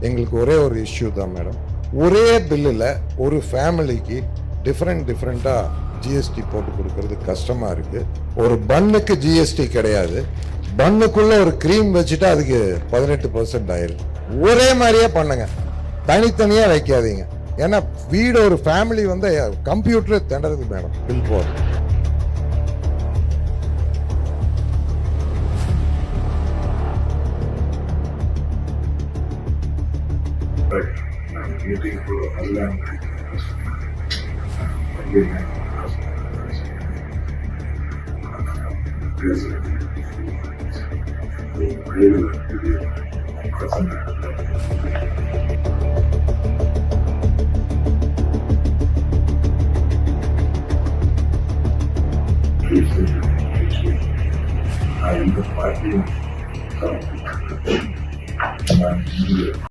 எங்களுக்கு ஒரே ஒரு இஷ்யூ தான் மேடம். ஒரே பில்லில் ஒரு ஃபேமிலிக்கு டிஃப்ரெண்ட்டாக ஜிஎஸ்டி போட்டு கொடுக்கறது கஷ்டமாக இருக்குது. ஒரு பன்னுக்கு ஜிஎஸ்டி கிடையாது, பன்னுக்குள்ளே ஒரு க்ரீம் வச்சுட்டா அதுக்கு 18% ஆயிருக்கு. ஒரே மாதிரியே பண்ணுங்க, தனித்தனியாக வைக்காதீங்க. ஏன்னா வீடு ஒரு ஃபேமிலி வந்து கம்ப்யூட்டர் திணறது மேடம் பில் போடுறது. இந்த பார்ட்டி